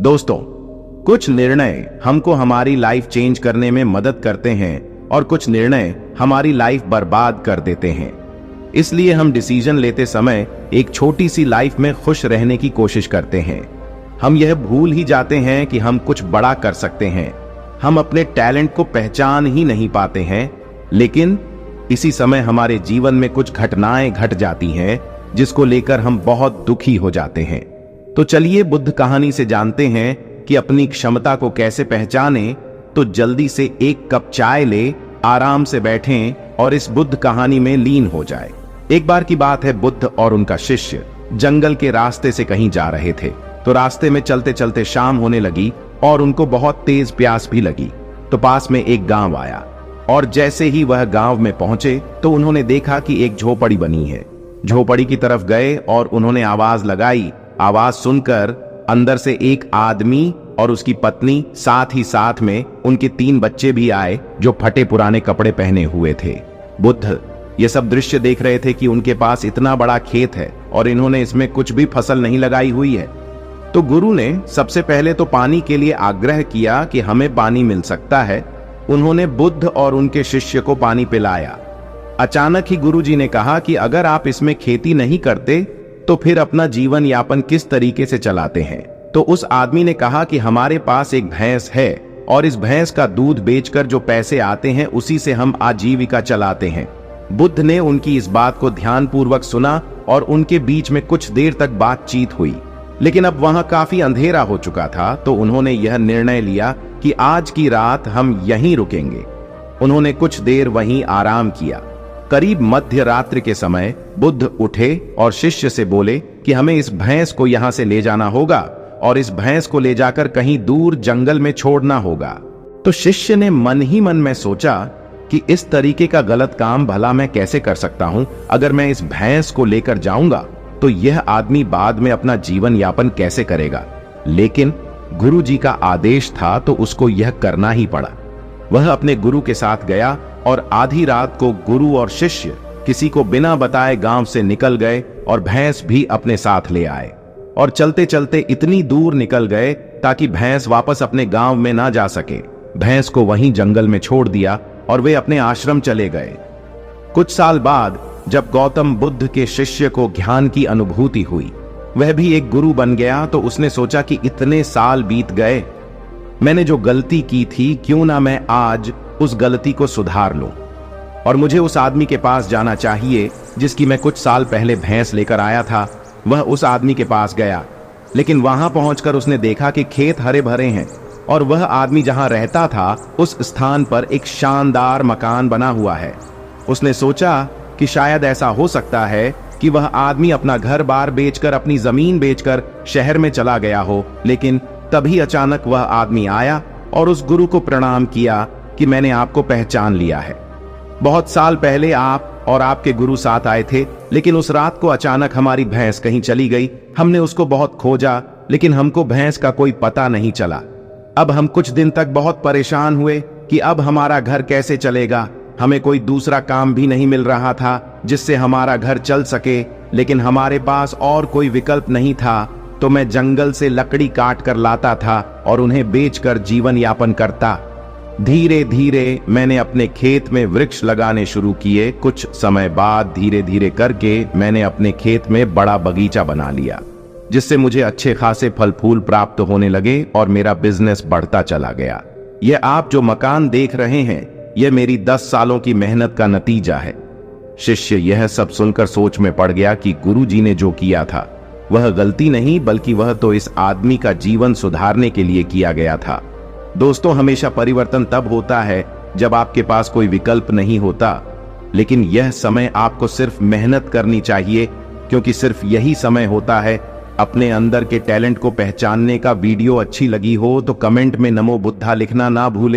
दोस्तों, कुछ निर्णय हमको हमारी लाइफ चेंज करने में मदद करते हैं और कुछ निर्णय हमारी लाइफ बर्बाद कर देते हैं। इसलिए हम डिसीजन लेते समय एक छोटी सी लाइफ में खुश रहने की कोशिश करते हैं। हम यह भूल ही जाते हैं कि हम कुछ बड़ा कर सकते हैं। हम अपने टैलेंट को पहचान ही नहीं पाते हैं, लेकिन इसी समय हमारे जीवन में कुछ घटनाएं घट जाती हैं जिसको लेकर हम बहुत दुखी हो जाते हैं। तो चलिए बुद्ध कहानी से जानते हैं कि अपनी क्षमता को कैसे पहचानें। तो जल्दी से एक कप चाय ले, आराम से बैठें और इस बुद्ध कहानी में लीन हो जाए। एक बार की बात है, बुद्ध और उनका शिष्य जंगल के रास्ते से कहीं जा रहे थे। तो रास्ते में चलते चलते शाम होने लगी और उनको बहुत तेज प्यास भी लगी। तो पास में एक गांव आया और जैसे ही वह गांव में पहुंचे तो उन्होंने देखा कि एक झोपड़ी बनी है। झोपड़ी की तरफ गए और उन्होंने आवाज लगाई। आवाज सुनकर अंदर से एक आदमी और उसकी पत्नी, साथ ही साथ में उनके 3 बच्चे भी आए जो फटे पुराने कपड़े पहने हुए थे। बुद्ध ये सब दृश्य देख रहे थे कि उनके पास इतना बड़ा खेत है और इन्होंने इसमें कुछ भी फसल नहीं लगाई हुई है। तो गुरु ने सबसे पहले तो पानी के लिए आग्रह किया कि हमें पानी मिल सकता है। उन्होंने बुद्ध और उनके शिष्य को पानी पिलाया। अचानक ही गुरु जी ने कहा कि अगर आप इसमें खेती नहीं करते तो फिर अपना जीवन यापन किस तरीके से चलाते हैं। तो उस आदमी ने कहा कि हमारे पास एक भैंस है और इस भैंस का दूध बेचकर जो पैसे आते हैं उसी से हम आजीविका चलाते हैं। बुद्ध ने उनकी इस बात को ध्यानपूर्वक सुना और उनके बीच में कुछ देर तक बातचीत हुई। लेकिन अब वहां काफी अंधेरा हो चुका था, तो उन्होंने यह निर्णय लिया कि आज की रात हम यहीं रुकेंगे। उन्होंने कुछ देर वहीं आराम किया। करीब मध्य रात्रि के समय बुद्ध उठे और शिष्य से बोले कि हमें इस भैंस को यहां से ले जाना होगा और इस भैंस को ले जाकर कहीं दूर जंगल में छोड़ना होगा। तो शिष्य ने मन ही मन में सोचा कि इस तरीके का गलत काम भला मैं कैसे कर सकता हूं। अगर मैं इस भैंस को लेकर जाऊंगा तो यह आदमी बाद में अपना जीवन यापन कैसे करेगा। लेकिन गुरु जी का आदेश था तो उसको यह करना ही पड़ा। वह अपने गुरु के साथ गया और आधी रात को गुरु और शिष्य किसी को बिना बताए गांव से निकल गए और भैंस भी अपने साथ ले आए। और चलते चलते इतनी दूर निकल गए ताकि भैंस वापस अपने गांव में ना जा सके। भैंस को वहीं जंगल में छोड़ दिया और वे अपने आश्रम चले गए। कुछ साल बाद जब गौतम बुद्ध के शिष्य को ज्ञान की अनुभूति हुई, वह भी एक गुरु बन गया। तो उसने सोचा कि इतने साल बीत गए, मैंने जो गलती की थी क्यों ना मैं आज उस गलती को सुधार लूं। और मुझे उस आदमी के पास जाना चाहिए जिसकी मैं कुछ साल पहले भैंस लेकर आया था। वह उस आदमी के पास गया, लेकिन वहां पहुंचकर उसने देखा कि खेत हरे भरे हैं और वह आदमी जहां रहता था उस स्थान पर एक शानदार मकान बना हुआ है। उसने सोचा कि शायद ऐसा हो सकता है कि वह आदमी अपना घर बार बेचकर, अपनी जमीन बेचकर शहर में चला गया हो। लेकिन तभी अचानक वह आदमी आया और उस गुरु को प्रणाम किया कि मैंने आपको पहचान लिया है। बहुत साल पहले आप और आपके गुरु साथ आए थे, लेकिन उस रात को अचानक हमारी भैंस कहीं चली गई। हमने उसको बहुत खोजा, लेकिन हमको भैंस का कोई पता नहीं चला। अब हम कुछ दिन तक बहुत परेशान हुए कि अब हमारा घर कैसे चलेगा। हमें कोई दूसरा काम भी नहीं मिल रहा था जिससे हमारा घर चल सके, लेकिन हमारे पास और कोई विकल्प नहीं था। तो मैं जंगल से लकड़ी काट कर लाता था और उन्हें बेचकर जीवन यापन करता। धीरे धीरे मैंने अपने खेत में वृक्ष लगाने शुरू किए। कुछ समय बाद धीरे धीरे करके मैंने अपने खेत में बड़ा बगीचा बना लिया, जिससे मुझे अच्छे खासे फल फूल प्राप्त होने लगे और मेरा बिजनेस बढ़ता चला गया। यह आप जो मकान देख रहे हैं, यह मेरी 10 सालों की मेहनत का नतीजा है। शिष्य यह सब सुनकर सोच में पड़ गया कि गुरु जी ने जो किया था वह गलती नहीं, बल्कि वह तो इस आदमी का जीवन सुधारने के लिए किया गया था। दोस्तों, हमेशा परिवर्तन तब होता है जब आपके पास कोई विकल्प नहीं होता। लेकिन यह समय आपको सिर्फ मेहनत करनी चाहिए, क्योंकि सिर्फ यही समय होता है अपने अंदर के टैलेंट को पहचानने का। वीडियो अच्छी लगी हो तो कमेंट में नमो बुद्धा लिखना ना भूलें।